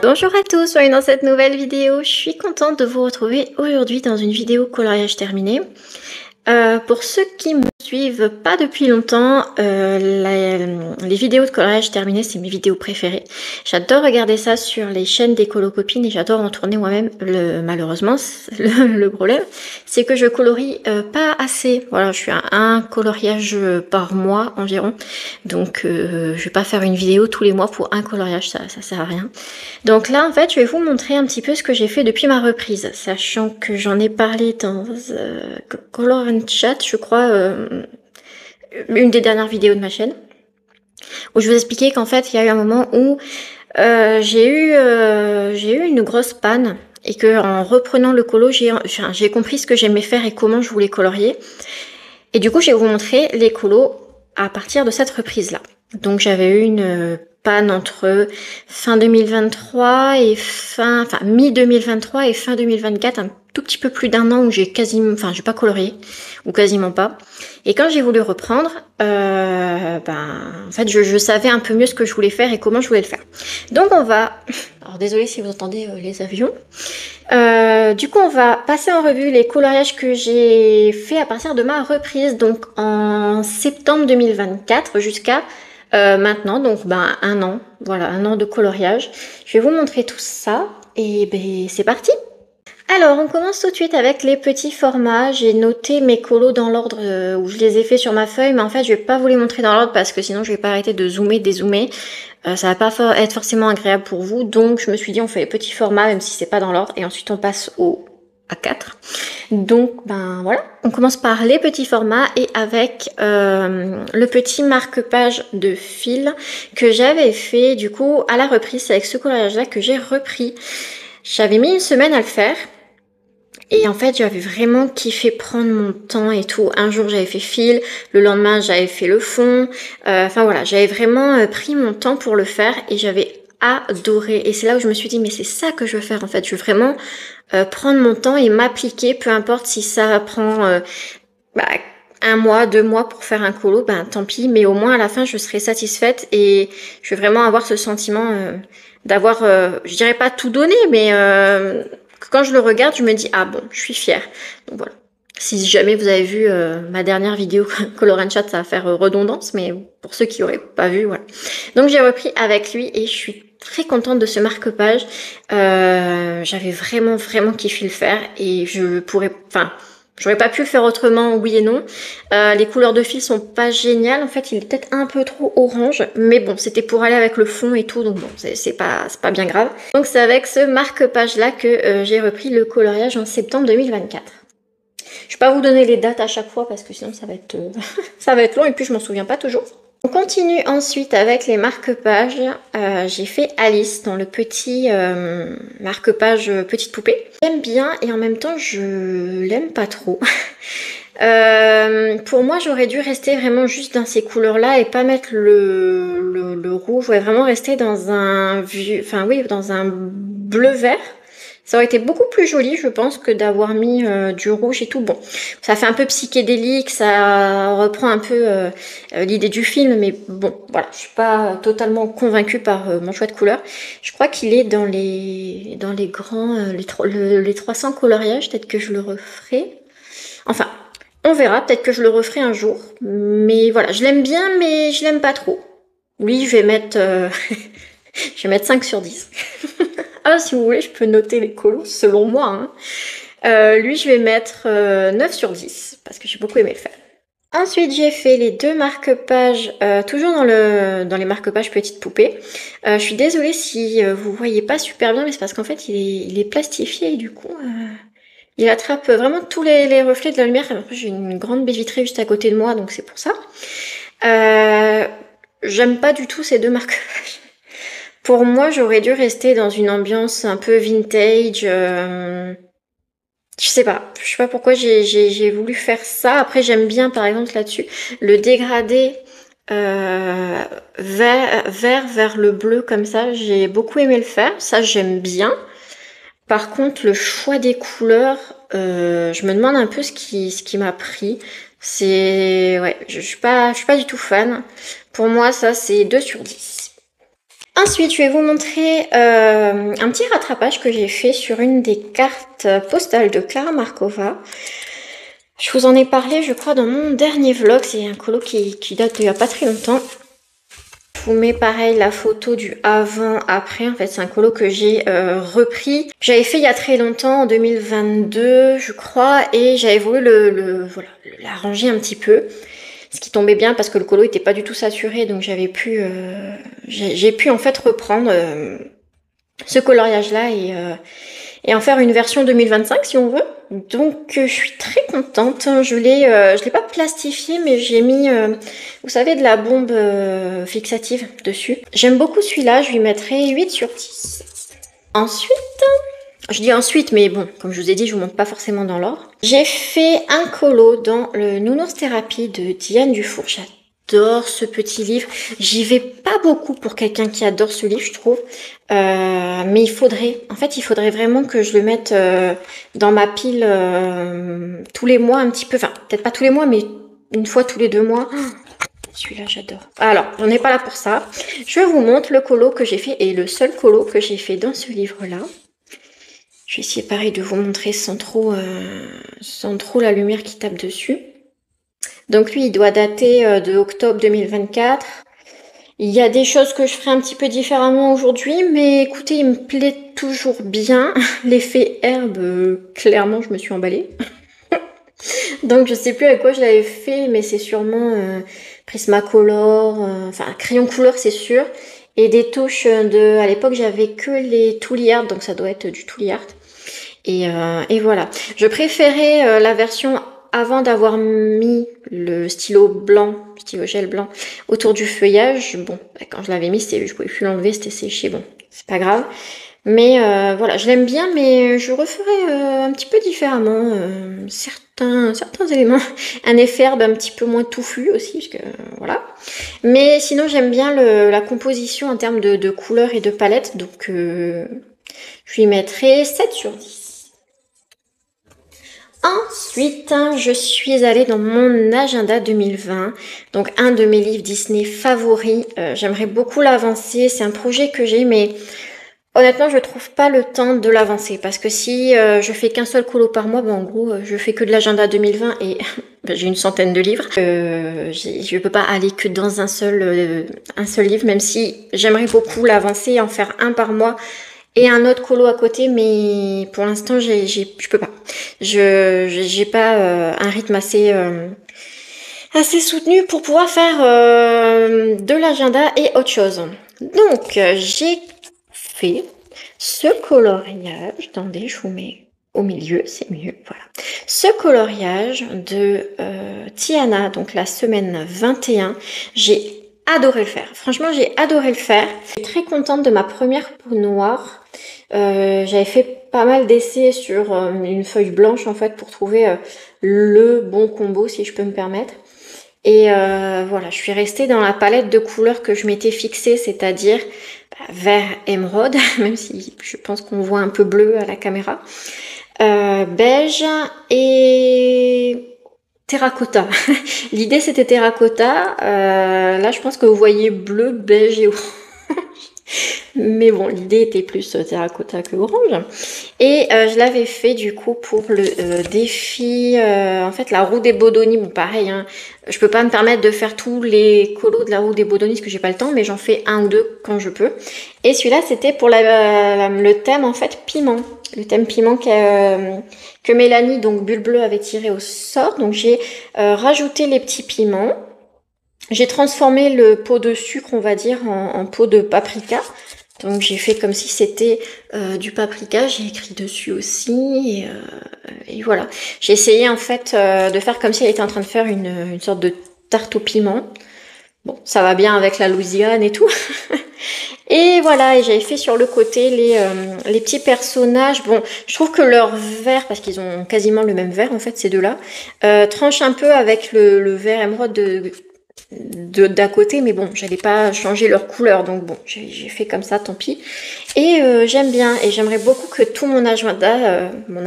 Bonjour à tous, bienvenue dans cette nouvelle vidéo. Je suis contente de vous retrouver aujourd'hui dans une vidéo coloriage terminé. Pour ceux qui me suivent pas depuis longtemps, les vidéos de coloriage terminé, c'est mes vidéos préférées. J'adore regarder ça sur les chaînes des colocopines et j'adore en tourner moi-même. Malheureusement, le problème, c'est que je colorie pas assez. Voilà, je suis à un coloriage par mois environ. Donc, je vais pas faire une vidéo tous les mois pour un coloriage, ça sert à rien. Donc là, en fait, je vais vous montrer un petit peu ce que j'ai fait depuis ma reprise, sachant que j'en ai parlé dans Color and Chat, je crois, une des dernières vidéos de ma chaîne, où je vous expliquais qu'en fait, il y a eu un moment où j'ai eu une grosse panne et que en reprenant le colo, j'ai compris ce que j'aimais faire et comment je voulais colorier. Et du coup, je vais vous montrer les colos à partir de cette reprise-là. Donc j'avais eu une panne entre fin 2023 et mi-2023 et fin 2024, un tout petit peu plus d'un an où j'ai pas colorié, ou quasiment pas. Et quand j'ai voulu reprendre, en fait, je savais un peu mieux ce que je voulais faire et comment je voulais le faire. Donc on va, alors désolé si vous entendez les avions. Du coup, on va passer en revue les coloriages que j'ai fait à partir de ma reprise, donc en septembre 2024 jusqu'à maintenant, donc un an, voilà, un an de coloriage. Je vais vous montrer tout ça et c'est parti. Alors, on commence tout de suite avec les petits formats. J'ai noté mes colos dans l'ordre où je les ai fait sur ma feuille, mais en fait, je vais pas vous les montrer dans l'ordre parce que sinon, je vais pas arrêter de zoomer, dézoomer. Ça va pas être forcément agréable pour vous, donc je me suis dit on fait les petits formats même si c'est pas dans l'ordre et ensuite on passe au A4. Donc voilà, on commence par les petits formats et avec le petit marque-page de fil que j'avais fait du coup à la reprise. C'est avec ce coloriage là que j'ai repris. J'avais mis une semaine à le faire. Et en fait, j'avais vraiment kiffé prendre mon temps et tout. Un jour, j'avais fait fil. Le lendemain, j'avais fait le fond. Enfin voilà, j'avais vraiment pris mon temps pour le faire et j'avais adoré. Et c'est là où je me suis dit, mais c'est ça que je veux faire en fait. Je veux vraiment prendre mon temps et m'appliquer, peu importe si ça prend un mois, 2 mois pour faire un colo, tant pis. Mais au moins, à la fin, je serai satisfaite et je veux vraiment avoir ce sentiment d'avoir, je dirais pas tout donné, mais... quand je le regarde, je me dis ah bon, je suis fière. Donc voilà. Si jamais vous avez vu ma dernière vidéo Color and Chat, ça va faire redondance, mais pour ceux qui n'auraient pas vu, voilà. Donc j'ai repris avec lui et je suis très contente de ce marque-page. J'avais vraiment kiffé le faire et j'aurais pas pu le faire autrement, oui et non. Les couleurs de fil sont pas géniales. En fait, il est peut-être un peu trop orange. Mais bon, c'était pour aller avec le fond et tout. Donc bon, c'est pas bien grave. Donc c'est avec ce marque-page-là que j'ai repris le coloriage en septembre 2024. Je vais pas vous donner les dates à chaque fois parce que sinon ça va être, ça va être long et puis je m'en souviens pas toujours. On continue ensuite avec les marque-pages. J'ai fait Alice dans le petit marque-page petite poupée. J'aime bien et en même temps je l'aime pas trop. Pour moi j'aurais dû rester vraiment juste dans ces couleurs là et pas mettre le rouge. Je voudrais vraiment rester dans un dans un bleu vert. Ça aurait été beaucoup plus joli, je pense, que d'avoir mis du rouge et tout. Bon, ça fait un peu psychédélique, ça reprend un peu l'idée du film, mais bon, voilà, je suis pas totalement convaincue par mon choix de couleur. Je crois qu'il est dans les grands, les 300 coloriages, peut-être que je le referai. Enfin, on verra, peut-être que je le referai un jour. Mais voilà, je l'aime bien, mais je l'aime pas trop. Oui, je vais mettre, je vais mettre 5 sur 10. Ah, si vous voulez, je peux noter les colos, selon moi. Hein. Lui, je vais mettre 9 sur 10, parce que j'ai beaucoup aimé le faire. Ensuite, j'ai fait les deux marque-pages, toujours dans les marque-pages petites poupées. Je suis désolée si vous voyez pas super bien, mais c'est parce qu'en fait, il est plastifié et du coup, il attrape vraiment tous les reflets de la lumière. Après, j'ai une grande baie vitrée juste à côté de moi, donc c'est pour ça. J'aime pas du tout ces deux marque-pages. Pour moi, j'aurais dû rester dans une ambiance un peu vintage. Je sais pas pourquoi j'ai voulu faire ça. Après, j'aime bien, par exemple, là-dessus, le dégradé vert vers le bleu comme ça. J'ai beaucoup aimé le faire. Ça, j'aime bien. Par contre, le choix des couleurs, je me demande un peu ce qui m'a pris. Je suis pas du tout fan. Pour moi, ça, c'est 2 sur 10. Ensuite, je vais vous montrer un petit rattrapage que j'ai fait sur une des cartes postales de Klara Markova. Je vous en ai parlé, je crois, dans mon dernier vlog. C'est un colo qui date d'il n'y a pas très longtemps. Je vous mets pareil la photo du avant-après. En fait, c'est un colo que j'ai repris. J'avais fait il y a très longtemps, en 2022, je crois, et j'avais voulu l'arranger un petit peu. Ce qui tombait bien parce que le colo était pas du tout saturé, donc j'ai pu en fait reprendre ce coloriage-là et en faire une version 2025 si on veut. Donc je suis très contente. Je l'ai pas plastifié, mais j'ai mis, vous savez, de la bombe fixative dessus. J'aime beaucoup celui-là, je lui mettrai 8 sur 10. Ensuite, je dis ensuite, mais bon, comme je vous ai dit, je vous montre pas forcément dans l'ordre. J'ai fait un colo dans le Nounours Thérapie de Diane Dufour. J'adore ce petit livre. J'y vais pas beaucoup pour quelqu'un qui adore ce livre, je trouve. Mais il faudrait vraiment que je le mette dans ma pile tous les mois un petit peu. Enfin, peut-être pas tous les mois, mais une fois tous les 2 mois. Celui-là, j'adore. Alors, on n'est pas là pour ça. Je vous montre le colo que j'ai fait et le seul colo que j'ai fait dans ce livre-là. Je vais essayer pareil de vous montrer sans trop la lumière qui tape dessus. Donc lui, il doit dater de octobre 2024. Il y a des choses que je ferai un petit peu différemment aujourd'hui, mais écoutez, il me plaît toujours bien. L'effet herbe, clairement, je me suis emballée. Donc je sais plus avec quoi je l'avais fait, mais c'est sûrement Prismacolor, enfin crayon couleur c'est sûr. Et des touches à l'époque j'avais que les Tooly Art, donc ça doit être du Tooly Art. Et voilà. Je préférais la version avant d'avoir mis le stylo gel blanc autour du feuillage. Bon, quand je l'avais mis, je pouvais plus l'enlever, c'était séché. Bon, c'est pas grave. Mais voilà, je l'aime bien, mais je referai un petit peu différemment certains éléments. Un effet herbe un petit peu moins touffu aussi, parce que voilà. Mais sinon, j'aime bien la composition en termes de couleurs et de palettes, donc je lui mettrai 7 sur 10. Ensuite, je suis allée dans mon agenda 2020, donc un de mes livres Disney favoris. J'aimerais beaucoup l'avancer, c'est un projet que j'ai, mais honnêtement, je trouve pas le temps de l'avancer, parce que si je fais qu'un seul colo par mois, ben, en gros, je fais que de l'agenda 2020 et ben, j'ai une centaine de livres. Je peux pas aller que dans un seul livre, même si j'aimerais beaucoup l'avancer, en faire un par mois, et un autre colo à côté, mais pour l'instant, je peux pas. J'ai pas un rythme assez soutenu pour pouvoir faire de l'agenda et autre chose. Donc, j'ai fait ce coloriage. Attendez, je vous mets au milieu, c'est mieux. Voilà. Ce coloriage de Tiana, donc la semaine 21, j'ai adoré le faire. Franchement, j'ai adoré le faire. Je suis très contente de ma première peau noire. J'avais fait pas mal d'essais sur une feuille blanche en fait pour trouver le bon combo si je peux me permettre. Et voilà, je suis restée dans la palette de couleurs que je m'étais fixée, c'est-à-dire vert émeraude, même si je pense qu'on voit un peu bleu à la caméra, beige et terracotta. L'idée c'était terracotta, là je pense que vous voyez bleu, beige et orange. Mais bon, l'idée était plus terracotta que orange. Et je l'avais fait du coup pour le défi, en fait la roue des Bodoni. Bon pareil, hein, je peux pas me permettre de faire tous les colos de la roue des Bodoni parce que j'ai pas le temps, mais j'en fais un ou deux quand je peux. Et celui-là c'était pour le thème en fait piment. Le thème piment que Mélanie, donc Bulle Bleue, avait tiré au sort. Donc j'ai rajouté les petits piments. J'ai transformé le pot de sucre, on va dire, en pot de paprika. Donc j'ai fait comme si c'était du paprika, j'ai écrit dessus aussi, et voilà. J'ai essayé en fait de faire comme si elle était en train de faire une sorte de tarte au piment. Bon, ça va bien avec la Louisiane et tout. Et voilà, et j'avais fait sur le côté les petits personnages. Bon, je trouve que leur vert, parce qu'ils ont quasiment le même vert en fait, ces deux-là, tranche un peu avec le vert émeraude d'à côté, mais bon, j'allais pas changer leur couleur, donc bon, j'ai fait comme ça, tant pis. Et j'aime bien, et j'aimerais beaucoup que tout mon agenda, mon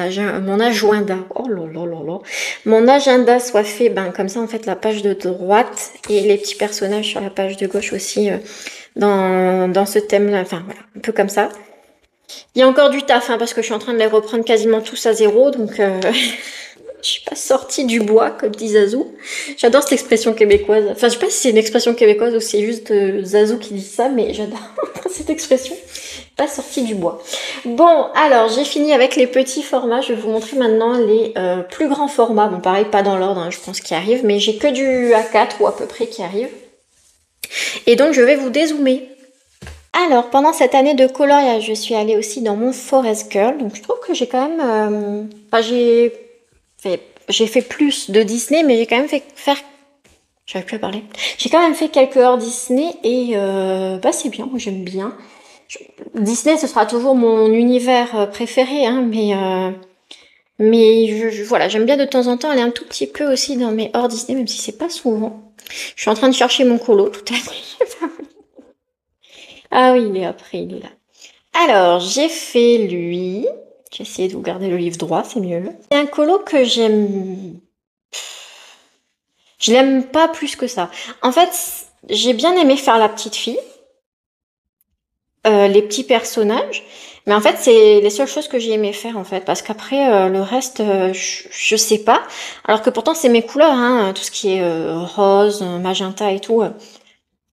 agenda soit fait, ben comme ça en fait la page de droite et les petits personnages sur la page de gauche aussi dans ce thème-là, enfin voilà, un peu comme ça. Il y a encore du taf, hein, parce que je suis en train de les reprendre quasiment tous à zéro, donc je suis pas sortie du bois, comme dit Zazou. J'adore cette expression québécoise. Enfin, je sais pas si c'est une expression québécoise ou c'est juste Zazou qui dit ça, mais j'adore cette expression. Pas sortie du bois. Bon, alors j'ai fini avec les petits formats. Je vais vous montrer maintenant les plus grands formats. Bon, pareil, pas dans l'ordre, hein, je pense, qui arrive, mais j'ai que du A4 ou à peu près qui arrive. Et donc, je vais vous dézoomer. Alors, pendant cette année de coloriage, je suis allée aussi dans mon Forest Girl. Donc, je trouve que j'ai quand même... Enfin, j'ai fait plus de Disney, mais j'ai quand même fait faire... J'arrive plus à parler. J'ai quand même fait quelques heures Disney et bah, c'est bien, moi j'aime bien. Disney, ce sera toujours mon univers préféré, hein, mais voilà, j'aime bien de temps en temps aller un tout petit peu aussi dans mes hors Disney, même si c'est pas souvent. Je suis en train de chercher mon colo tout à l'heure. Ah oui, il est après, il est là. Alors, j'ai fait lui. J'ai essayé de vous garder le livre droit, c'est mieux. C'est un colo que j'aime... Je l'aime pas plus que ça. En fait, j'ai bien aimé faire la petite fille. Les petits personnages. Mais en fait, c'est les seules choses que j'ai aimé faire, en fait. Parce qu'après, le reste, je sais pas. Alors que pourtant, c'est mes couleurs, hein. Tout ce qui est rose, magenta et tout.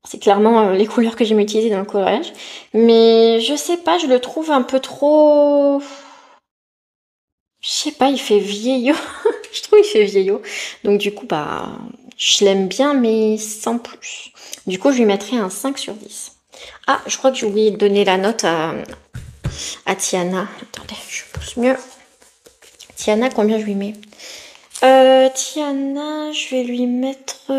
C'est clairement les couleurs que j'aime utiliser dans le coloriage. Mais je sais pas, je le trouve un peu trop... Je sais pas, il fait vieillot. Je trouve qu'il fait vieillot. Donc du coup, bah, je l'aime bien, mais sans plus. Du coup, je lui mettrai un 5 sur 10. Ah, je crois que j'ai oublié de donner la note à Tiana. Attendez, je pousse mieux. Tiana, combien je lui mets Tiana, je vais lui mettre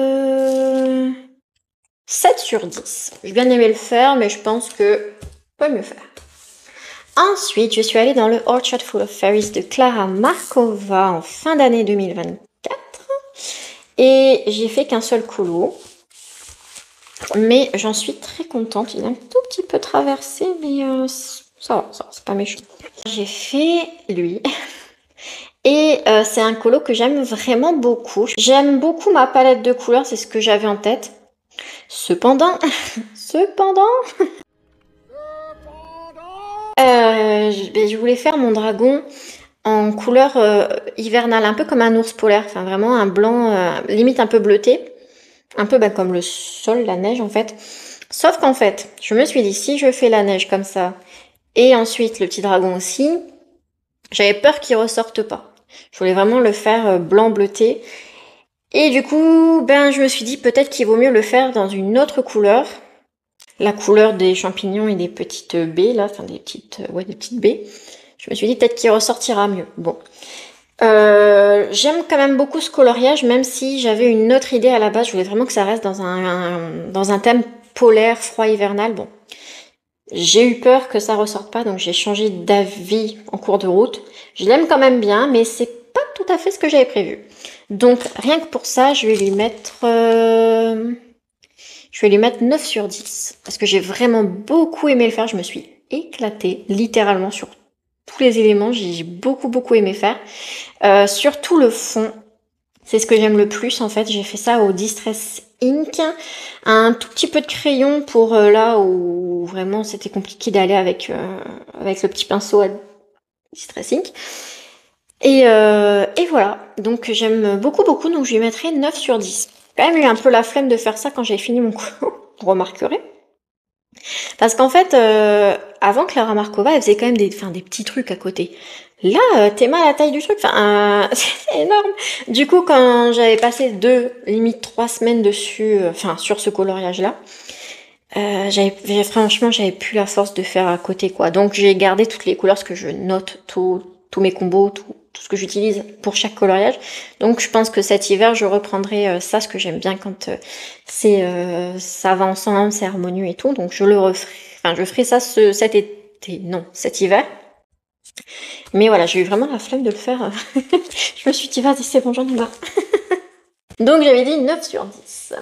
7 sur 10. J'ai bien aimé le faire, mais je pense que je peux mieux faire. Ensuite, je suis allée dans le Orchard Full of Fairies de Clara Markova en fin d'année 2024. Et j'ai fait qu'un seul colo. Mais j'en suis très contente. Il est un tout petit peu traversé, mais ça va, c'est pas méchant. J'ai fait lui. Et c'est un colo que j'aime vraiment beaucoup. J'aime beaucoup ma palette de couleurs, c'est ce que j'avais en tête. Cependant, je voulais faire mon dragon en couleur hivernale, un peu comme un ours polaire, enfin vraiment un blanc limite un peu bleuté, un peu bah, comme le sol, la neige en fait. Sauf qu'en fait, je me suis dit, si je fais la neige comme ça, et ensuite le petit dragon aussi, j'avais peur qu'il ressorte pas. Je voulais vraiment le faire blanc bleuté. Et du coup, ben je me suis dit peut-être qu'il vaut mieux le faire dans une autre couleur. La couleur des champignons et des petites baies, là, enfin des petites baies. Je me suis dit peut-être qu'il ressortira mieux. Bon. J'aime quand même beaucoup ce coloriage, même si j'avais une autre idée à la base. Je voulais vraiment que ça reste dans un thème polaire, froid, hivernal. Bon. J'ai eu peur que ça ressorte pas, donc j'ai changé d'avis en cours de route. Je l'aime quand même bien, mais c'est pas tout à fait ce que j'avais prévu. Donc rien que pour ça, je vais lui mettre 9 sur 10. Parce que j'ai vraiment beaucoup aimé le faire. Je me suis éclatée, littéralement, sur tous les éléments. J'ai beaucoup aimé faire. Surtout le fond. C'est ce que j'aime le plus, en fait. J'ai fait ça au Distress Ink. Un tout petit peu de crayon pour là où vraiment c'était compliqué d'aller avec le petit pinceau à Distress Ink. Et voilà. Donc j'aime beaucoup. Donc je lui mettrai 9 sur 10. J'ai quand même eu un peu la flemme de faire ça quand j'ai fini mon cours. Vous remarquerez. Parce qu'en fait, avant Clara Markova, elle faisait quand même des petits trucs à côté. Là, t'es mal à la taille du truc. Enfin, c'est énorme. Du coup, quand j'avais passé 2, limite 3 semaines dessus, sur ce coloriage-là, franchement, j'avais plus la force de faire à côté, quoi. Donc, j'ai gardé toutes les couleurs, parce que je note tous mes combos, tout ce que j'utilise pour chaque coloriage. Donc, je pense que cet hiver, je reprendrai ça, ce que j'aime bien quand ça va ensemble, c'est harmonieux et tout. Donc, je le referai. Enfin, je ferai ça cet hiver. Mais voilà, j'ai eu vraiment la flemme de le faire. Je me suis dit, vas-y, c'est bon, j'en ai marre. Donc, j'avais dit 9 sur 10.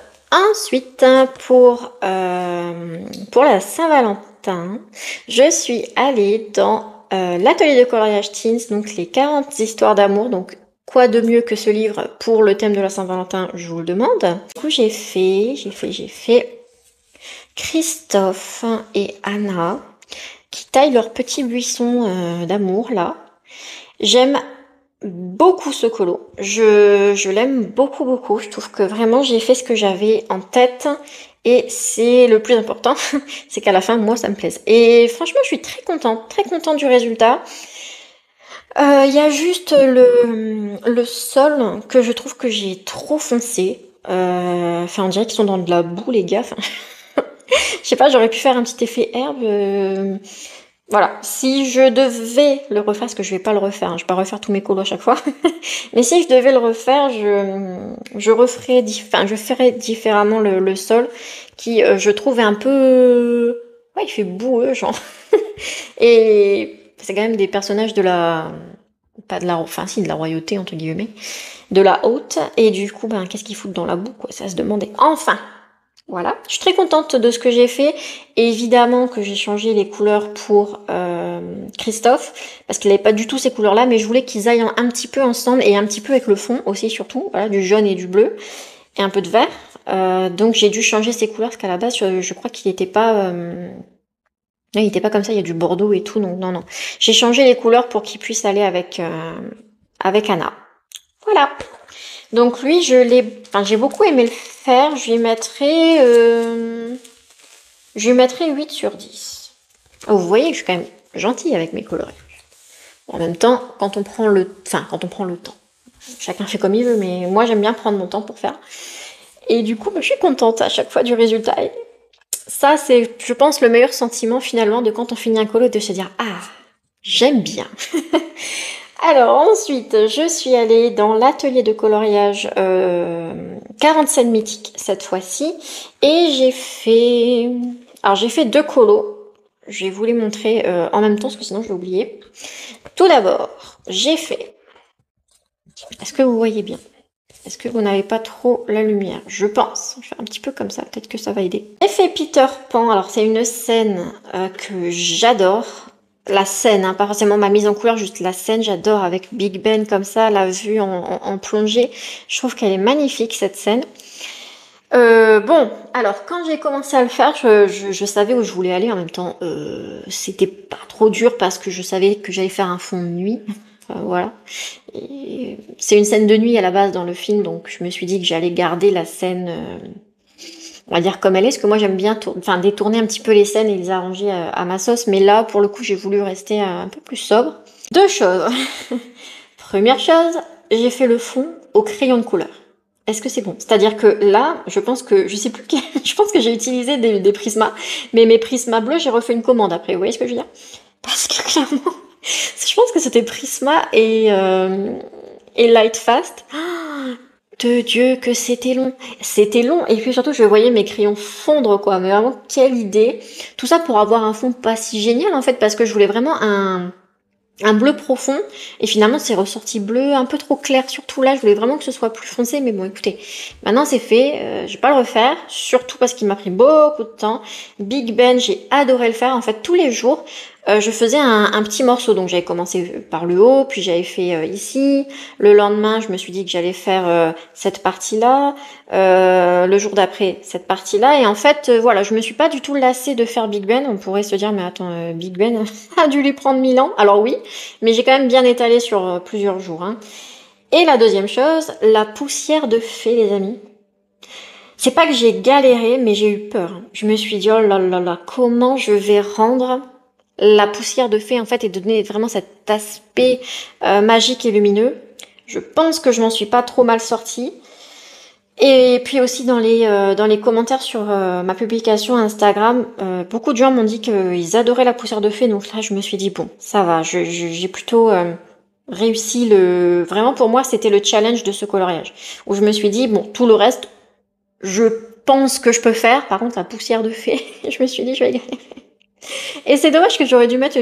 Ensuite, pour la Saint-Valentin, je suis allée dans l'atelier de coloriage Teens, donc les 40 histoires d'amour. Donc, quoi de mieux que ce livre pour le thème de la Saint-Valentin, je vous le demande. Du coup, j'ai fait Christophe et Anna qui taillent leur petit buisson d'amour là. J'aime beaucoup ce colo. Je l'aime beaucoup, beaucoup. Je trouve que vraiment j'ai fait ce que j'avais en tête. Et c'est le plus important, c'est qu'à la fin, moi, ça me plaise. Et franchement, je suis très contente du résultat. Il y a juste le sol que je trouve que j'ai trop foncé. Enfin, on dirait qu'ils sont dans de la boue, les gars. Enfin, je sais pas, j'aurais pu faire un petit effet herbe. Voilà, si je devais le refaire, parce que je vais pas le refaire, hein, je vais pas refaire tous mes colos à chaque fois, mais si je devais le refaire, je referais, enfin, je ferais différemment le sol, qui je trouve un peu, ouais, il fait boueux, genre, et c'est quand même des personnages de la, pas de la, enfin si, de la royauté entre guillemets, de la haute, et du coup, ben, qu'est-ce qu'ils foutent dans la boue, quoi, ça se demandait. Enfin, voilà, je suis très contente de ce que j'ai fait. Et évidemment que j'ai changé les couleurs pour Christophe, parce qu'il n'avait pas du tout ces couleurs-là, mais je voulais qu'ils aillent un petit peu ensemble et un petit peu avec le fond aussi surtout, voilà, du jaune et du bleu, et un peu de vert. Donc j'ai dû changer ces couleurs, parce qu'à la base, je crois qu'il n'était pas... non, il était pas comme ça, il y a du bordeaux et tout, donc non. J'ai changé les couleurs pour qu'il puisse aller avec Anna. Voilà. Donc lui, enfin, j'ai beaucoup aimé le faire. Je lui mettrais 8 sur 10. Oh, vous voyez que je suis quand même gentille avec mes coloriages. En même temps, quand on prend le temps. Chacun fait comme il veut, mais moi j'aime bien prendre mon temps pour faire. Et du coup, je suis contente à chaque fois du résultat. Et ça, c'est, je pense, le meilleur sentiment finalement de quand on finit un colo, de se dire, ah, j'aime bien. Alors ensuite, je suis allée dans l'atelier de coloriage 47 mythique cette fois-ci. Et j'ai fait 2 colos. Je vais vous les montrer en même temps, parce que sinon je vais oublier. Tout d'abord, j'ai fait... Est-ce que vous voyez bien? Est-ce que vous n'avez pas trop la lumière? Je pense. Je vais faire un petit peu comme ça, peut-être que ça va aider. J'ai fait Peter Pan. Alors c'est une scène que j'adore. La scène, hein, pas forcément ma mise en couleur, juste la scène, j'adore avec Big Ben comme ça, la vue en plongée. Je trouve qu'elle est magnifique cette scène. Bon, alors quand j'ai commencé à le faire, je savais où je voulais aller. En même temps, c'était pas trop dur parce que je savais que j'allais faire un fond de nuit. Voilà. C'est une scène de nuit à la base dans le film, donc je me suis dit que j'allais garder la scène, on va dire comme elle est, parce que moi j'aime bien détourner un petit peu les scènes et les arranger à ma sauce. Mais là, pour le coup, j'ai voulu rester un peu plus sobre. 2 choses. Première chose, j'ai fait le fond au crayon de couleur. Est-ce que c'est bon? C'est-à-dire que là, je pense que, je sais plus quel, je pense que j'ai utilisé des prismas, mais mes prismas bleus, j'ai refait une commande après, vous voyez ce que je veux dire? Parce que clairement, je pense que c'était prisma et light fast. Oh, de Dieu que c'était long. C'était long, et puis surtout, je voyais mes crayons fondre, quoi, mais vraiment, quelle idée. Tout ça pour avoir un fond pas si génial, en fait, parce que je voulais vraiment un bleu profond, et finalement c'est ressorti bleu un peu trop clair, surtout là je voulais vraiment que ce soit plus foncé, mais bon écoutez, maintenant c'est fait, je vais pas le refaire, surtout parce qu'il m'a pris beaucoup de temps. Big Ben, j'ai adoré le faire, en fait tous les jours je faisais un petit morceau, donc j'avais commencé par le haut, puis j'avais fait ici, le lendemain je me suis dit que j'allais faire cette partie-là, le jour d'après cette partie-là, et en fait voilà, je me suis pas du tout lassée de faire Big Ben. On pourrait se dire mais attends, Big Ben a dû lui prendre 1000 ans, alors oui, mais j'ai quand même bien étalé sur plusieurs jours, hein. Et la deuxième chose, la poussière de fée, les amis. C'est pas que j'ai galéré, mais j'ai eu peur. Je me suis dit, oh là là là, comment je vais rendre la poussière de fée, en fait, et donner vraiment cet aspect magique et lumineux. Je pense que je m'en suis pas trop mal sortie. Et puis aussi dans les commentaires sur ma publication Instagram, beaucoup de gens m'ont dit qu'ils adoraient la poussière de fée, donc là je me suis dit bon, ça va, j'ai plutôt réussi Vraiment pour moi c'était le challenge de ce coloriage, où je me suis dit bon, tout le reste, je pense que je peux faire, par contre la poussière de fée, je me suis dit je vais y aller. Et c'est dommage que j'aurais dû mettre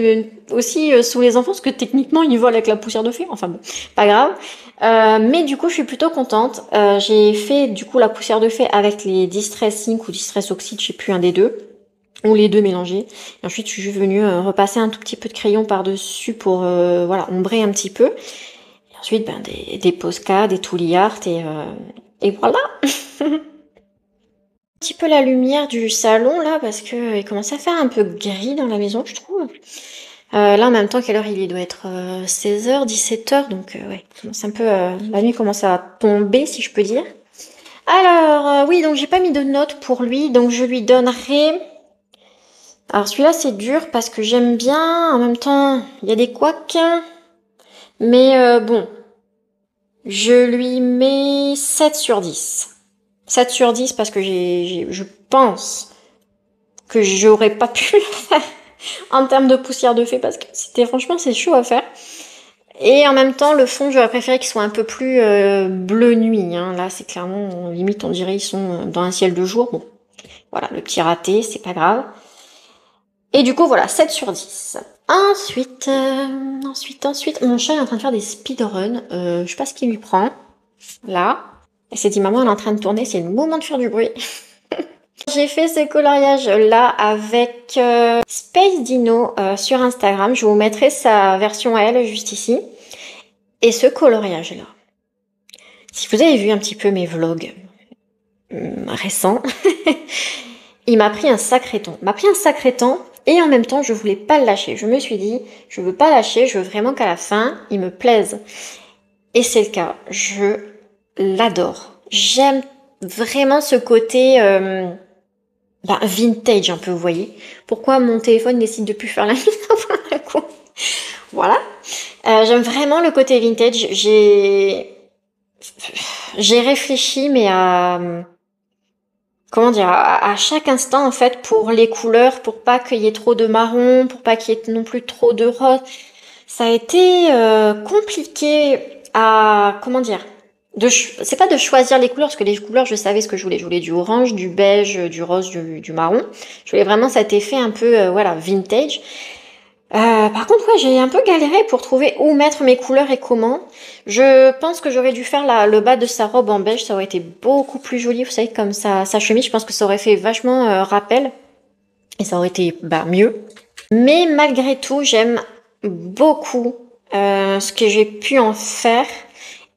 aussi sous les enfants, parce que techniquement ils volent avec la poussière de fée, enfin bon, pas grave. Mais du coup je suis plutôt contente. J'ai fait du coup la poussière de fée avec les Distress Ink ou Distress Oxide, je sais plus, un des deux, ou les deux mélangés. Et ensuite je suis juste venue repasser un tout petit peu de crayon par dessus pour voilà, ombrer un petit peu. Et ensuite des Posca, des Tooly Art, et voilà. Un petit peu la lumière du salon là parce que il commence à faire un peu gris dans la maison, je trouve. Là en même temps, quelle heure il est? Il doit être 16h, 17h, donc ouais, c'est un peu la nuit commence à tomber si je peux dire. Alors oui, donc j'ai pas mis de notes pour lui, donc je lui donnerai. Alors celui-là c'est dur parce que j'aime bien, en même temps il y a des couacs, mais bon, je lui mets 7 sur 10. 7 sur 10 parce que je pense que j'aurais pas pu le faire en termes de poussière de fée parce que franchement c'est chaud à faire. Et en même temps le fond j'aurais préféré qu'il soit un peu plus bleu nuit, hein. Là c'est clairement limite on dirait ils sont dans un ciel de jour. Bon voilà, le petit raté c'est pas grave. Et du coup voilà, 7 sur 10. Ensuite, mon chat est en train de faire des speedruns. Je sais pas ce qu'il lui prend. Là. Elle s'est dit, maman, elle est en train de tourner, c'est le moment de faire du bruit. J'ai fait ce coloriage là avec Space Dino sur Instagram. Je vous mettrai sa version à elle juste ici. Et ce coloriage là. Si vous avez vu un petit peu mes vlogs récents, il m'a pris un sacré temps. Et en même temps, je voulais pas le lâcher. Je me suis dit, je veux pas lâcher, je veux vraiment qu'à la fin, il me plaise. Et c'est le cas. Je l'adore. J'aime vraiment ce côté vintage un peu, vous voyez. Pourquoi mon téléphone décide de plus faire la mise à point d'un coup? Voilà. J'aime vraiment le côté vintage. J'ai réfléchi, mais à comment dire, à chaque instant en fait pour les couleurs, pour pas qu'il y ait trop de marron, pour pas qu'il y ait non plus trop de rose. Ça a été compliqué à comment dire. C'est pas de choisir les couleurs parce que les couleurs je savais ce que je voulais. Je voulais du orange, du beige, du rose, du marron. Je voulais vraiment cet effet un peu voilà vintage. Par contre, ouais, j'ai un peu galéré pour trouver où mettre mes couleurs et comment. Je pense que j'aurais dû faire le bas de sa robe en beige, ça aurait été beaucoup plus joli, vous savez, comme sa chemise. Je pense que ça aurait fait vachement rappel et ça aurait été mieux. Mais malgré tout, j'aime beaucoup ce que j'ai pu en faire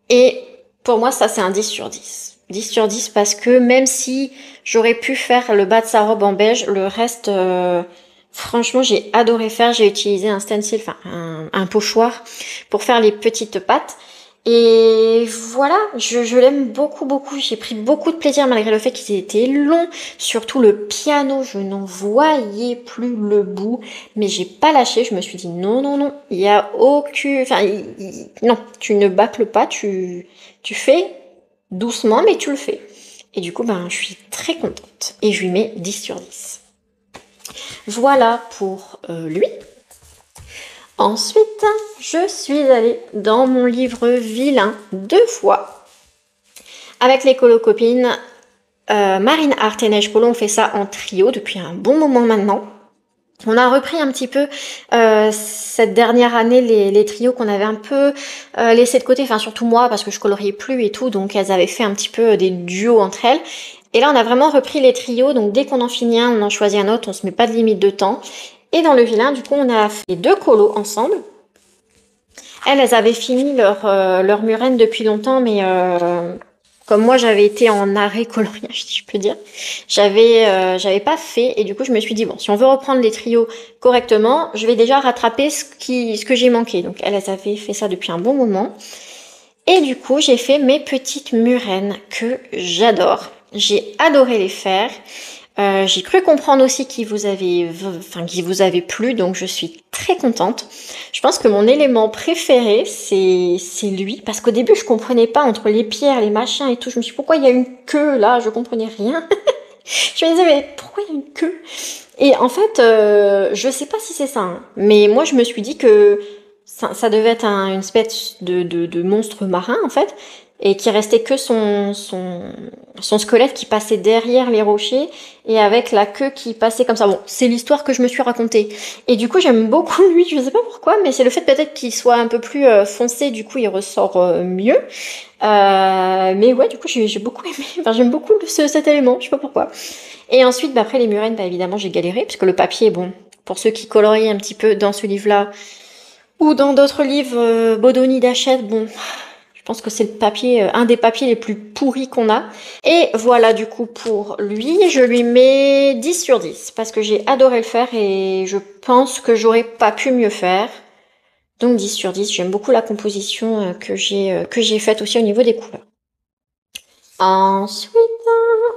et pour moi, ça c'est un 10 sur 10. 10 sur 10 parce que même si j'aurais pu faire le bas de sa robe en beige, le reste... franchement, j'ai adoré faire. J'ai utilisé un stencil, enfin un pochoir pour faire les petites pattes. Et voilà, je l'aime beaucoup, beaucoup. J'ai pris beaucoup de plaisir malgré le fait qu'ils étaient longs. Surtout le piano, je n'en voyais plus le bout. Mais j'ai pas lâché. Je me suis dit non, non, non. Il y a aucune... Enfin, non, tu ne bâcles pas. Tu fais doucement, mais tu le fais. Et du coup, je suis très contente. Et je lui mets 10 sur 10. Voilà pour lui. Ensuite, je suis allée dans mon livre vilain 2 fois avec les colocopines Marine Art et Neige Polo. On fait ça en trio depuis un bon moment maintenant. On a repris un petit peu cette dernière année les trios qu'on avait un peu laissés de côté, enfin surtout moi parce que je coloriais plus et tout, donc elles avaient fait un petit peu des duos entre elles. Et là on a vraiment repris les trios, donc dès qu'on en finit un, on en choisit un autre, on se met pas de limite de temps. Et dans le vilain, du coup, on a fait 2 colos ensemble. Elles avaient fini leur murène depuis longtemps, mais comme moi, j'avais été en arrêt coloriage, si je peux dire, j'avais pas fait. Et du coup, je me suis dit, bon, si on veut reprendre les trios correctement, je vais déjà rattraper ce que j'ai manqué. Donc, elles avaient fait ça depuis un bon moment. Et du coup, j'ai fait mes petites murènes que j'adore. J'ai adoré les faire. J'ai cru comprendre aussi qu'il vous avait plu, donc je suis très contente. Je pense que mon élément préféré, c'est lui, parce qu'au début, je comprenais pas entre les pierres, les machins et tout. Je me suis dit, pourquoi il y a une queue là? Je comprenais rien. Je me disais, mais pourquoi il y a une queue? Et en fait, je sais pas si c'est ça, hein, mais moi, je me suis dit que ça devait être une espèce de monstre marin, en fait, et qui restait que son squelette qui passait derrière les rochers et avec la queue qui passait comme ça. Bon, c'est l'histoire que je me suis racontée. Et du coup, j'aime beaucoup lui, je sais pas pourquoi, mais c'est le fait peut-être qu'il soit un peu plus foncé, du coup, il ressort mieux. Mais ouais, du coup, j'ai beaucoup aimé. Enfin, j'aime beaucoup cet élément, je sais pas pourquoi. Et ensuite, après les murènes, évidemment, j'ai galéré, puisque le papier, bon, pour ceux qui colorient un petit peu dans ce livre-là, ou dans d'autres livres, Bodoni d'Hachette, bon... pense que c'est le papier, un des papiers les plus pourris qu'on a. Et voilà du coup pour lui, je lui mets 10 sur 10 parce que j'ai adoré le faire et je pense que j'aurais pas pu mieux faire. Donc 10 sur 10, j'aime beaucoup la composition que j'ai faite aussi au niveau des couleurs. Ensuite,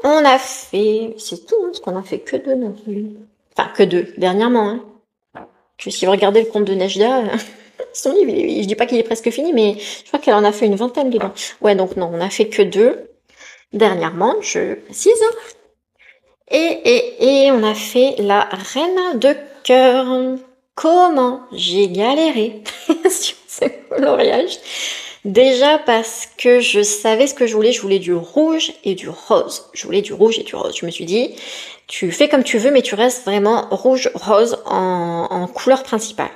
on a fait, c'est tout, parce qu'on a fait que 2 non plus. Enfin, que 2, dernièrement. Hein. Si vous regardez le compte de Nejda, son livre, je dis pas qu'il est presque fini, mais je crois qu'elle en a fait une vingtaine dedans. Ouais, donc non, on a fait que 2 dernièrement, je précise. Et on a fait la reine de cœur. Comment j'ai galéré sur ce coloriage. Déjà parce que je savais ce que je voulais du rouge et du rose. Je voulais du rouge et du rose. Je me suis dit, tu fais comme tu veux, mais tu restes vraiment rouge-rose en couleur principale.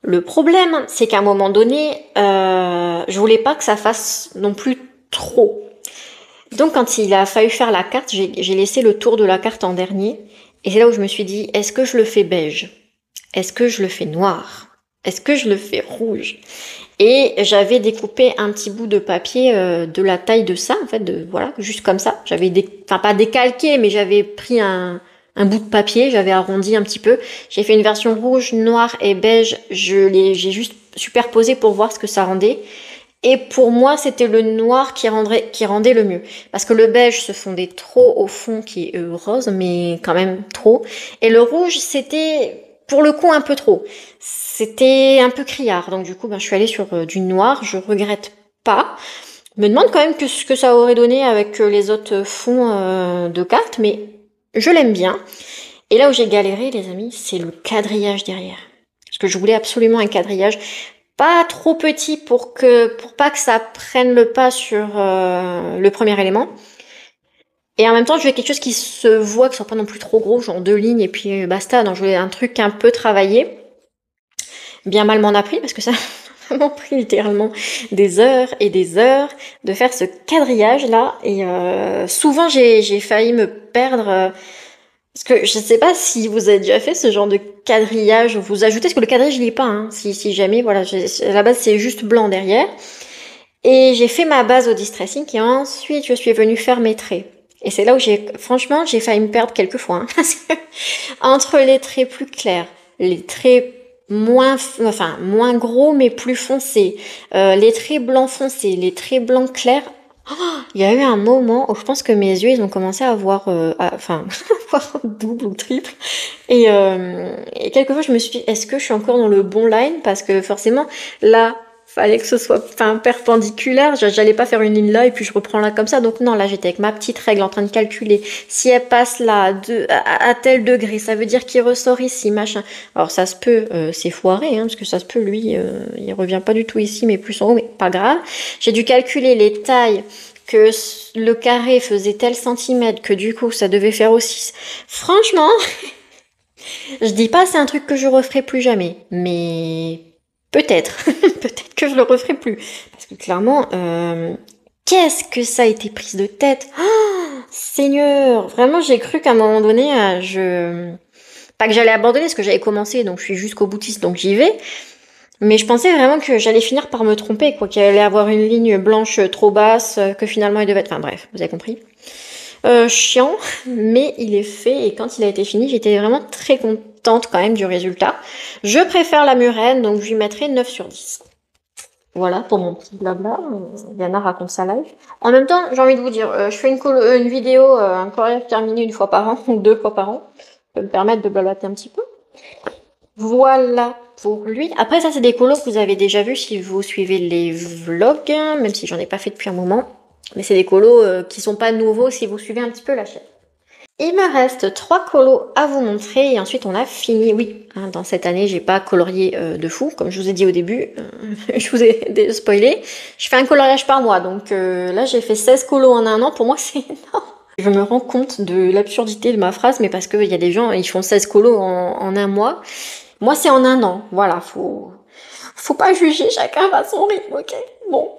Le problème, c'est qu'à un moment donné, je voulais pas que ça fasse non plus trop. Donc quand il a fallu faire la carte, j'ai laissé le tour de la carte en dernier. Et c'est là où je me suis dit, est-ce que je le fais beige? Est-ce que je le fais noir? Est-ce que je le fais rouge? Et j'avais découpé un petit bout de papier de la taille de ça, en fait, voilà, juste comme ça. J'avais, enfin pas décalqué, mais j'avais pris un bout de papier, j'avais arrondi un petit peu. J'ai fait une version rouge, noire et beige. J'ai juste superposé pour voir ce que ça rendait. Et pour moi, c'était le noir qui rendait le mieux. Parce que le beige se fondait trop au fond, qui est rose, mais quand même trop. Et le rouge, c'était pour le coup un peu trop. C'était un peu criard. Donc du coup, je suis allée sur du noir. Je regrette pas. Je me demande quand même ce que ça aurait donné avec les autres fonds de cartes. Mais je l'aime bien. Et là où j'ai galéré, les amis, c'est le quadrillage derrière. Parce que je voulais absolument un quadrillage pas trop petit pour pas que ça prenne le pas sur le premier élément. Et en même temps, je voulais quelque chose qui se voit, qui soit pas non plus trop gros, genre 2 lignes et puis basta. Donc je voulais un truc un peu travaillé. Bien mal m'en a pris parce que ça m'a vraiment pris littéralement des heures et des heures de faire ce quadrillage là. Et souvent j'ai failli me perdre. Parce que je sais pas si vous avez déjà fait ce genre de quadrillage, vous ajoutez, parce que le quadrillage il est pas, hein, si jamais, voilà, à la base c'est juste blanc derrière. Et j'ai fait ma base au distressing et ensuite je suis venue faire mes traits. Et c'est là où franchement, j'ai failli me perdre quelques fois. Hein, parce que entre les traits plus clairs, les traits moins gros mais plus foncés, les traits blancs foncés, les traits blancs clairs, il y a eu un moment où je pense que mes yeux, ils ont commencé à voir, voir double ou triple. Et quelquefois, je me suis dit, est-ce que je suis encore dans le bon line? Parce que forcément, là, fallait que ce soit perpendiculaire. J'allais pas faire une ligne là et puis je reprends là comme ça. Donc non, là, j'étais avec ma petite règle en train de calculer. Si elle passe là à tel degré, ça veut dire qu'il ressort ici, machin. Alors ça se peut, c'est foiré, hein, parce que ça se peut, lui, il revient pas du tout ici, mais plus en haut, mais pas grave. J'ai dû calculer les tailles, que le carré faisait tel centimètre, que du coup, ça devait faire aussi. Franchement, je dis pas c'est un truc que je referai plus jamais, mais peut-être, peut-être que je le referai plus. Parce que clairement, qu'est-ce que ça a été prise de tête. Oh, Seigneur, vraiment j'ai cru qu'à un moment donné, pas que j'allais abandonner, parce que j'avais commencé, donc je suis jusqu'au boutiste, donc j'y vais. Mais je pensais vraiment que j'allais finir par me tromper, quoi, qu'il allait avoir une ligne blanche trop basse, que finalement il devait être... Enfin bref, vous avez compris. Chiant, mais il est fait, et quand il a été fini, j'étais vraiment très contente quand même du résultat. Je préfère la murène, donc je lui mettrai 9 sur 10. Voilà pour mon petit blabla. Yana raconte sa live. En même temps, j'ai envie de vous dire, je fais une vidéo, un coloriage terminé une fois par an, ou 2 fois par an. Ça peut me permettre de blablater un petit peu. Voilà pour lui. Après, ça, c'est des colos que vous avez déjà vus si vous suivez les vlogs, même si j'en ai pas fait depuis un moment. Mais c'est des colos qui sont pas nouveaux si vous suivez un petit peu la chaîne. Il me reste 3 colos à vous montrer et ensuite on a fini. Oui, hein, dans cette année, j'ai pas colorié de fou, comme je vous ai dit au début. Je vous ai spoilé. Je fais un coloriage par mois, donc là, j'ai fait 16 colos en un an. Pour moi, c'est énorme. Je me rends compte de l'absurdité de ma phrase, mais parce qu'il y a des gens, ils font 16 colos en un mois. Moi, c'est en un an. Voilà, faut pas juger, chacun va à son rythme, ok? Bon.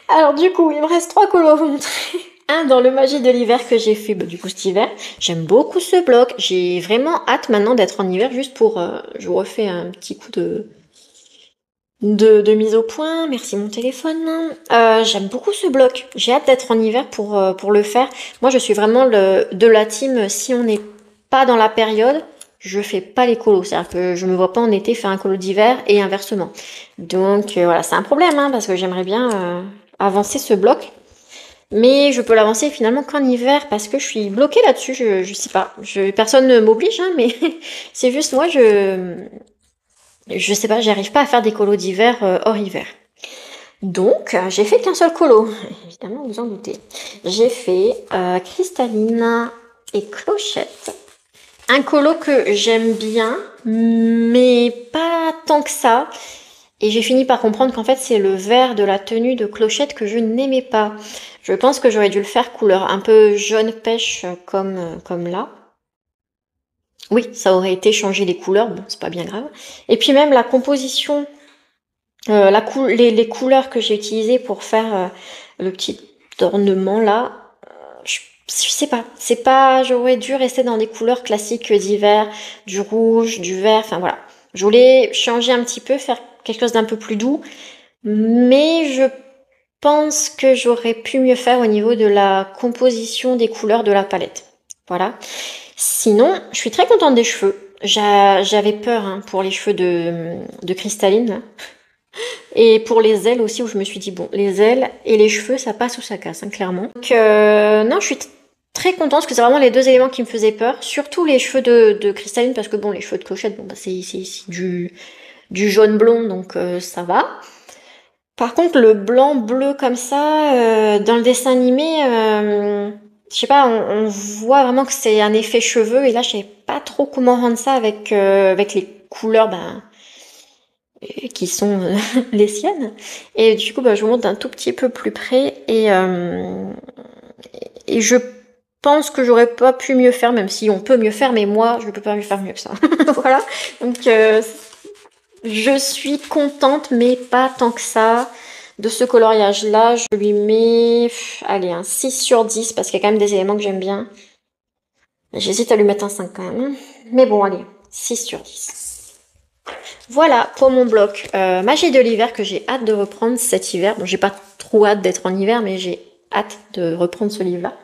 Alors, du coup, il me reste 3 colos à vous montrer. Un dans le magie de l'hiver que j'ai fait, du coup, cet hiver. J'aime beaucoup ce bloc. J'ai vraiment hâte maintenant d'être en hiver juste pour... je vous refais un petit coup de de mise au point. Merci mon téléphone. J'aime beaucoup ce bloc. J'ai hâte d'être en hiver pour le faire. Moi, je suis vraiment de la team, si on n'est pas dans la période, je fais pas les colos. C'est-à-dire que je me vois pas en été faire un colo d'hiver et inversement. Donc voilà, c'est un problème, hein, parce que j'aimerais bien avancer ce bloc. Mais je peux l'avancer finalement qu'en hiver parce que je suis bloquée là-dessus. Je sais pas. Personne ne m'oblige, hein, mais c'est juste moi, je sais pas, j'arrive pas à faire des colos d'hiver hors hiver. Donc, j'ai fait qu'un seul colo. Évidemment, vous en doutez. J'ai fait Cristalline et Clochette. Un colo que j'aime bien, mais pas tant que ça. Et j'ai fini par comprendre qu'en fait, c'est le vert de la tenue de Clochette que je n'aimais pas. Je pense que j'aurais dû le faire couleur un peu jaune pêche comme là. Oui, ça aurait été changer les couleurs, bon, c'est pas bien grave. Et puis même la composition, les couleurs que j'ai utilisées pour faire le petit ornement là, je sais pas, c'est pas, j'aurais dû rester dans des couleurs classiques d'hiver, du rouge, du vert, enfin voilà. Je voulais changer un petit peu, faire quelque chose d'un peu plus doux, mais je pense que j'aurais pu mieux faire au niveau de la composition des couleurs de la palette. Voilà. Sinon, je suis très contente des cheveux. J'avais peur hein, pour les cheveux de Cristalline. Là. Et pour les ailes aussi, où je me suis dit, bon, les ailes et les cheveux, ça passe ou ça casse, hein, clairement. Donc, non, je suis très contente, parce que c'est vraiment les deux éléments qui me faisaient peur. Surtout les cheveux de Cristalline, parce que bon, les cheveux de Clochette, bon, bah, c'est du jaune blond, donc ça va. Par contre, le blanc bleu comme ça, dans le dessin animé, je sais pas, on voit vraiment que c'est un effet cheveux, et là, je sais pas trop comment rendre ça avec les couleurs, ben, qui sont les siennes. Et du coup, bah, je vous montre d'un tout petit peu plus près, et je pense que j'aurais pas pu mieux faire, même si on peut mieux faire, mais moi, je peux pas mieux faire mieux que ça. Voilà. Donc, je suis contente, mais pas tant que ça. De ce coloriage-là, je lui mets, allez, un 6 sur 10, parce qu'il y a quand même des éléments que j'aime bien. J'hésite à lui mettre un 5 quand même. Mais bon, allez, 6 sur 10. Voilà pour mon bloc Magie de l'hiver que j'ai hâte de reprendre cet hiver. Bon, j'ai pas trop hâte d'être en hiver, mais j'ai hâte de reprendre ce livre-là.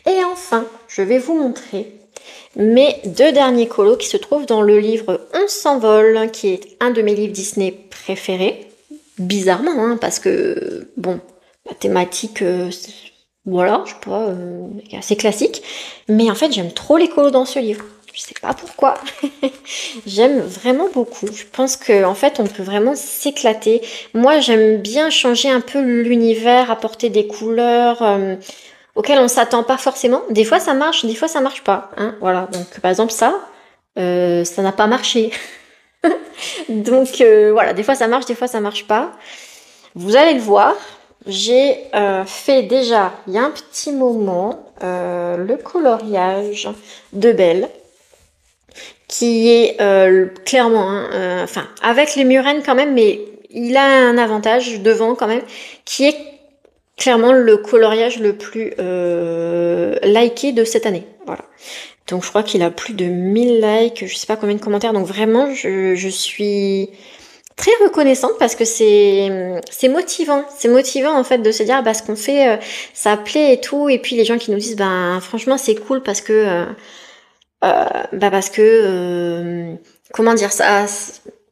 Et enfin, je vais vous montrer mes deux derniers colos qui se trouvent dans le livre On s'envole, qui est un de mes livres Disney préférés. Bizarrement, hein, parce que, bon, la thématique, voilà, je sais pas, assez classique. Mais en fait, j'aime trop les colos dans ce livre. Je sais pas pourquoi. J'aime vraiment beaucoup. Je pense qu'en fait, on peut vraiment s'éclater. Moi, j'aime bien changer un peu l'univers, apporter des couleurs auxquelles on s'attend pas forcément. Des fois, ça marche, des fois, ça marche pas. Hein, voilà. Donc, par exemple, ça n'a pas marché. Donc voilà, des fois ça marche, des fois ça marche pas. Vous allez le voir. J'ai fait déjà, il y a un petit moment, le coloriage de Belle, qui est clairement, hein, enfin avec les murènes quand même, mais il a un avantage devant quand même, qui est clairement le coloriage le plus liké de cette année. Voilà. Donc je crois qu'il a plus de 1000 likes, je sais pas combien de commentaires. Donc vraiment, je suis très reconnaissante parce que c'est motivant. C'est motivant en fait de se dire bah ce qu'on fait, ça plaît et tout. Et puis les gens qui nous disent bah franchement c'est cool parce que comment dire ça.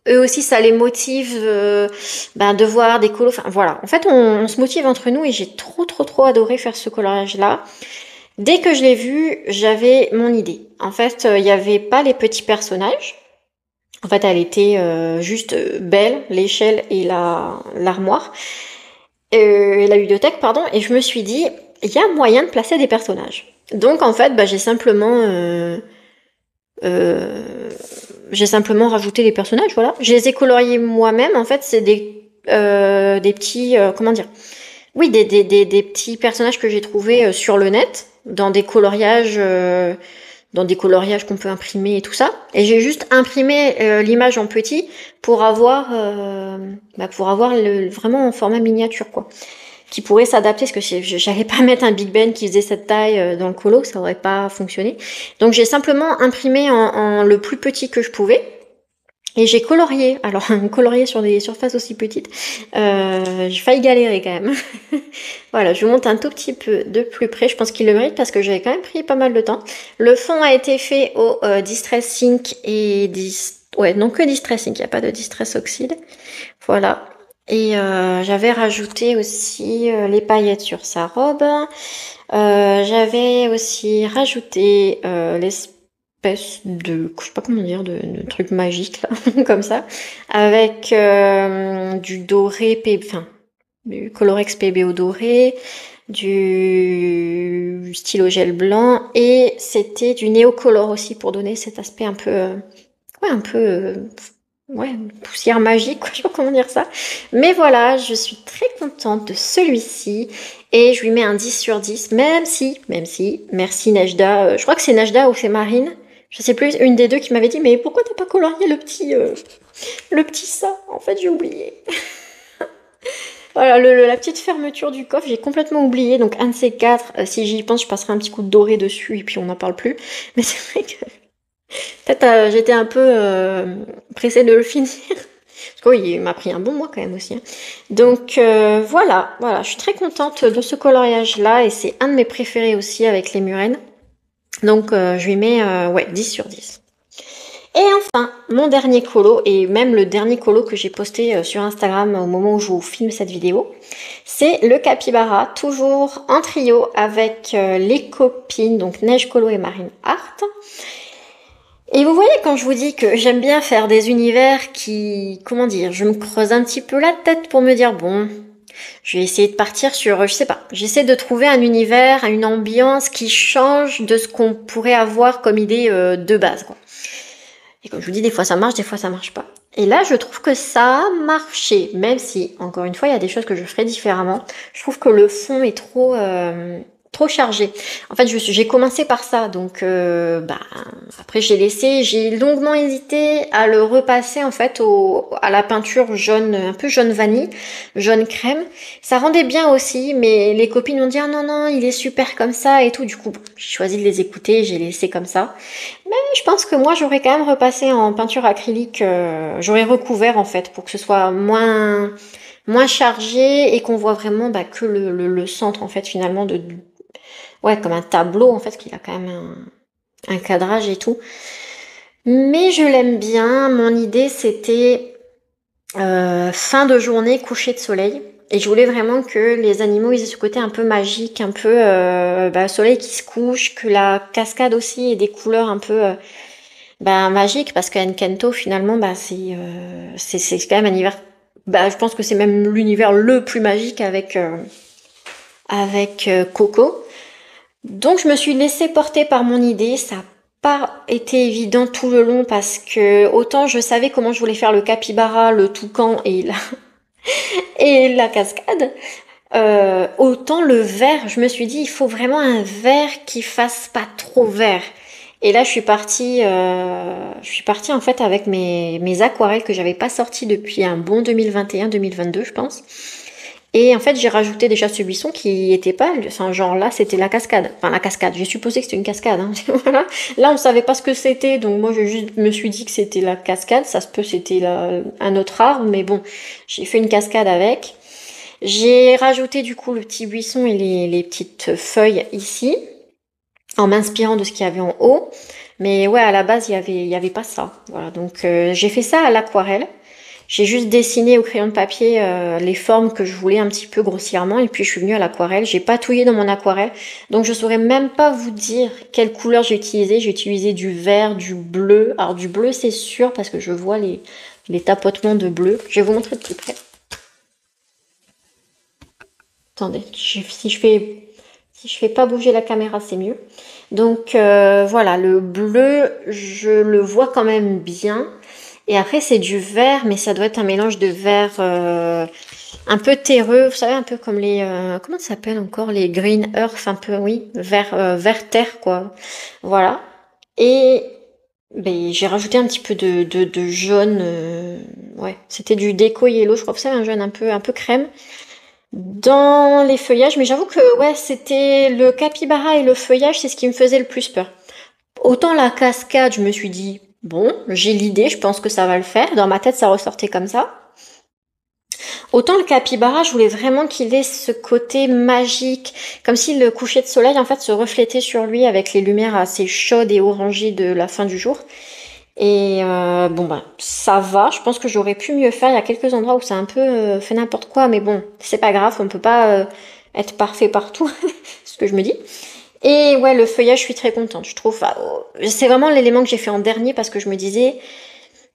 Eux aussi, ça les motive de voir des colos. Enfin voilà. En fait, on se motive entre nous et j'ai trop adoré faire ce coloriage-là. Dès que je l'ai vu, j'avais mon idée. En fait, il n'y avait pas les petits personnages. En fait, elle était juste Belle, l'échelle et l'armoire. La bibliothèque, pardon. Et je me suis dit, il y a moyen de placer des personnages. Donc, en fait, j'ai simplement rajouté les personnages, voilà. Je les ai coloriés moi-même. En fait, c'est des petits... comment dire ? Oui, des petits personnages que j'ai trouvés sur le net, dans des coloriages qu'on peut imprimer et tout ça. Et j'ai juste imprimé l'image en petit pour avoir vraiment en format miniature, quoi. Qui pourrait s'adapter, parce que j'allais pas mettre un Big Ben qui faisait cette taille dans le colo, ça aurait pas fonctionné. Donc j'ai simplement imprimé en le plus petit que je pouvais. Et j'ai colorié, alors colorié sur des surfaces aussi petites, j'ai failli galérer quand même. Voilà, je vous montre un tout petit peu de plus près, je pense qu'il le mérite parce que j'avais quand même pris pas mal de temps. Le fond a été fait au Distress Ink et ouais, non que Distress Ink, il n'y a pas de Distress Oxide. Voilà. Et j'avais rajouté aussi les paillettes sur sa robe. J'avais aussi rajouté l'espèce de, je sais pas comment dire, de truc magique là, comme ça, avec du doré, enfin, du Colorex PBO doré, du stylo gel blanc, et c'était du néocolor aussi pour donner cet aspect un peu, ouais, un peu, ouais, poussière magique, quoi, je sais pas comment dire ça. Mais voilà, je suis très contente de celui-ci. Et je lui mets un 10 sur 10, même si, merci Najda, je crois que c'est Najda ou c'est Marine, je sais plus, une des deux qui m'avait dit, mais pourquoi t'as pas colorié le petit ça? En fait, j'ai oublié. Voilà, la petite fermeture du coffre, j'ai complètement oublié, donc un de ces quatre, si j'y pense, je passerai un petit coup de doré dessus et puis on n'en parle plus. Mais c'est vrai que peut-être j'étais un peu pressée de le finir. Parce que oui, il m'a pris un bon mois quand même aussi. Hein. Donc voilà, je suis très contente de ce coloriage-là et c'est un de mes préférés aussi avec les murènes. Donc je lui mets ouais, 10 sur 10. Et enfin, mon dernier colo, et même le dernier colo que j'ai posté sur Instagram au moment où je vous filme cette vidéo, c'est le capybara, toujours en trio avec les copines, donc Neige Colo et Marine Art. Et vous voyez quand je vous dis que j'aime bien faire des univers qui, comment dire, je me creuse un petit peu la tête pour me dire, bon, je vais essayer de partir sur, je sais pas, j'essaie de trouver un univers, une ambiance qui change de ce qu'on pourrait avoir comme idée de base, quoi. Et comme je vous dis, des fois ça marche, des fois ça marche pas. Et là, je trouve que ça a marché, même si, encore une fois, il y a des choses que je ferais différemment. Je trouve que le fond est trop chargé. En fait, j'ai commencé par ça, donc après j'ai longuement hésité à le repasser en fait à la peinture jaune, un peu jaune vanille, jaune crème. Ça rendait bien aussi, mais les copines m'ont dit ah non, il est super comme ça et tout. Du coup, j'ai choisi de les écouter, j'ai laissé comme ça. Mais je pense que moi j'aurais quand même repassé en peinture acrylique, j'aurais recouvert en fait pour que ce soit moins chargé et qu'on voit vraiment que le centre en fait finalement ouais, comme un tableau en fait, qu'il a quand même un cadrage et tout. Mais je l'aime bien. Mon idée c'était fin de journée, coucher de soleil. Et je voulais vraiment que les animaux ils aient ce côté un peu magique, un peu soleil qui se couche, que la cascade aussi ait des couleurs un peu magiques, parce qu'Enkento finalement c'est quand même un univers. Je pense que c'est même l'univers le plus magique avec Coco. Donc je me suis laissée porter par mon idée, ça n'a pas été évident tout le long parce que autant je savais comment je voulais faire le capybara, le toucan et la cascade, autant le vert, je me suis dit il faut vraiment un vert qui fasse pas trop vert. Et là je suis partie en fait avec mes aquarelles que j'avais pas sorties depuis un bon 2021-2022 je pense. Et en fait, j'ai rajouté déjà ce buisson qui était pas, enfin, genre là, c'était la cascade. Enfin, la cascade, j'ai supposé que c'était une cascade. Hein. Voilà. Là, on savait pas ce que c'était, donc moi, je juste me suis dit que c'était la cascade. Ça se peut, c'était un autre arbre, mais bon, j'ai fait une cascade avec. J'ai rajouté du coup le petit buisson et les petites feuilles ici, en m'inspirant de ce qu'il y avait en haut. Mais ouais, à la base, il y avait pas ça. Voilà, donc j'ai fait ça à l'aquarelle. J'ai juste dessiné au crayon de papier les formes que je voulais un petit peu grossièrement et puis je suis venue à l'aquarelle. J'ai patouillé dans mon aquarelle, donc je saurais même pas vous dire quelle couleur j'ai utilisé. J'ai utilisé du vert, du bleu. Alors du bleu c'est sûr parce que je vois les tapotements de bleu. Je vais vous montrer de plus près. Attendez, si je fais pas bouger la caméra c'est mieux. Donc voilà, le bleu je le vois quand même bien. Et après, c'est du vert, mais ça doit être un mélange de vert un peu terreux. Vous savez, un peu comme les... comment ça s'appelle encore? Les green earth, un peu, oui. Vert terre, quoi. Voilà. Et j'ai rajouté un petit peu de jaune. Ouais, c'était du déco yellow, je crois que c'est un jaune un peu crème. Dans les feuillages, mais j'avoue que, ouais, c'était le capybara et le feuillage, c'est ce qui me faisait le plus peur. Autant la cascade, je me suis dit... Bon, j'ai l'idée, je pense que ça va le faire. Dans ma tête, ça ressortait comme ça. Autant le capybara, je voulais vraiment qu'il ait ce côté magique, comme si le coucher de soleil en fait se reflétait sur lui avec les lumières assez chaudes et orangées de la fin du jour. Et bon bah ça va, je pense que j'aurais pu mieux faire. Il y a quelques endroits où c'est un peu fait n'importe quoi, mais bon, c'est pas grave, on peut pas être parfait partout, c'est ce que je me dis. Et ouais, le feuillage, je suis très contente, je trouve. C'est vraiment l'élément que j'ai fait en dernier parce que je me disais,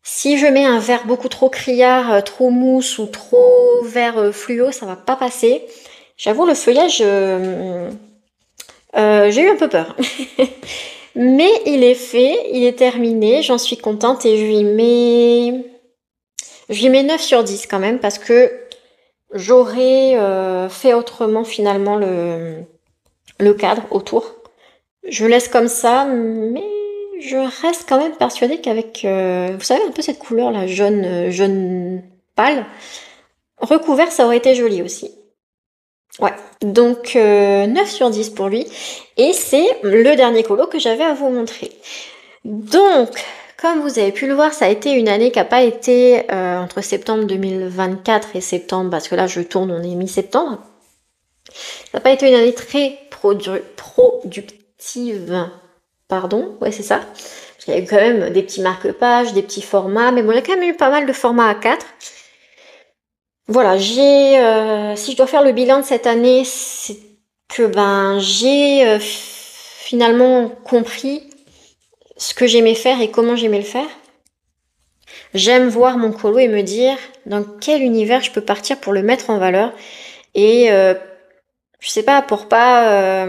si je mets un vert beaucoup trop criard, trop mousse ou trop vert fluo, ça va pas passer. J'avoue, le feuillage, j'ai eu un peu peur. Mais il est fait, il est terminé, j'en suis contente et je lui mets 9 sur 10 quand même parce que j'aurais fait autrement finalement le cadre autour. Je laisse comme ça, mais je reste quand même persuadée qu'avec, vous savez, un peu cette couleur là, jaune pâle, recouvert, ça aurait été joli aussi. Ouais, donc 9 sur 10 pour lui. Et c'est le dernier colo que j'avais à vous montrer. Donc, comme vous avez pu le voir, ça a été une année qui n'a pas été entre septembre 2024 et septembre, parce que là je tourne, on est mi-septembre. Ça n'a pas été une année très productive. Pardon, ouais c'est ça. Parce qu'il y a eu quand même des petits marque-pages, des petits formats, mais bon, il y a quand même eu pas mal de formats A4. Voilà, si je dois faire le bilan de cette année, c'est que j'ai finalement compris ce que j'aimais faire et comment j'aimais le faire. J'aime voir mon colo et me dire dans quel univers je peux partir pour le mettre en valeur. Et je sais pas, pour pas...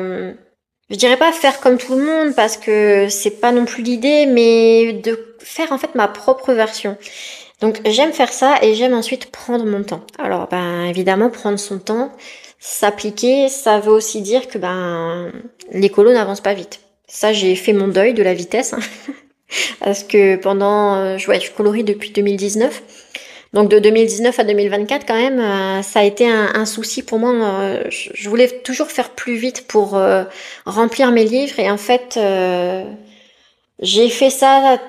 je dirais pas faire comme tout le monde parce que c'est pas non plus l'idée, mais de faire en fait ma propre version. Donc j'aime faire ça et j'aime ensuite prendre mon temps. Alors évidemment prendre son temps, s'appliquer, ça veut aussi dire que les colos n'avancent pas vite. Ça j'ai fait mon deuil de la vitesse hein. Parce que pendant je colorie depuis 2019. Donc de 2019 à 2024 quand même ça a été un souci pour moi. Je voulais toujours faire plus vite pour remplir mes livres et en fait j'ai fait ça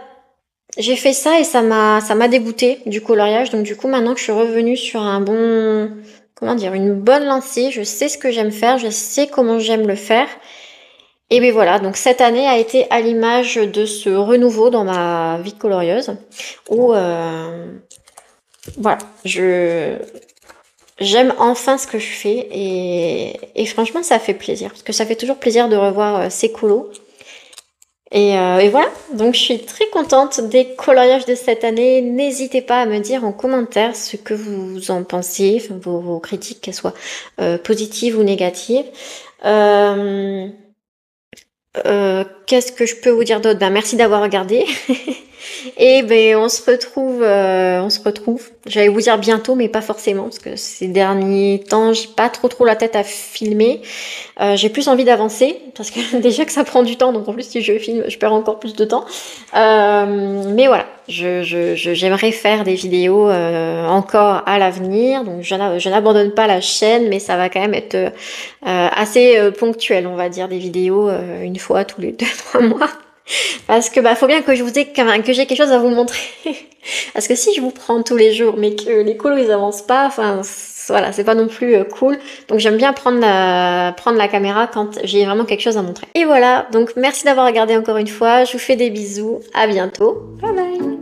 et ça m'a dégoûté du coloriage. Donc du coup, maintenant que je suis revenue sur une bonne lancée, je sais ce que j'aime faire, je sais comment j'aime le faire. Et bien voilà, donc cette année a été à l'image de ce renouveau dans ma vie colorieuse où voilà, j'aime enfin ce que je fais et franchement ça fait plaisir parce que ça fait toujours plaisir de revoir ces colos. Et voilà, donc je suis très contente des coloriages de cette année. N'hésitez pas à me dire en commentaire ce que vous en pensez, enfin, vos critiques, qu'elles soient positives ou négatives. Qu'est-ce que je peux vous dire d'autre? Merci d'avoir regardé. Et on se retrouve. J'allais vous dire bientôt, mais pas forcément, parce que ces derniers temps, j'ai pas trop la tête à filmer. J'ai plus envie d'avancer, parce que déjà que ça prend du temps, donc en plus si je filme, je perds encore plus de temps. Mais voilà, j'aimerais faire des vidéos encore à l'avenir, donc je n'abandonne pas la chaîne, mais ça va quand même être assez ponctuel, on va dire, des vidéos une fois tous les 2-3 mois. Parce que faut bien que que j'ai quelque chose à vous montrer. Parce que si je vous prends tous les jours, mais que les colos ils avancent pas, voilà, c'est pas non plus cool. Donc j'aime bien prendre la caméra quand j'ai vraiment quelque chose à montrer. Et voilà, donc merci d'avoir regardé encore une fois. Je vous fais des bisous. À bientôt. Bye bye.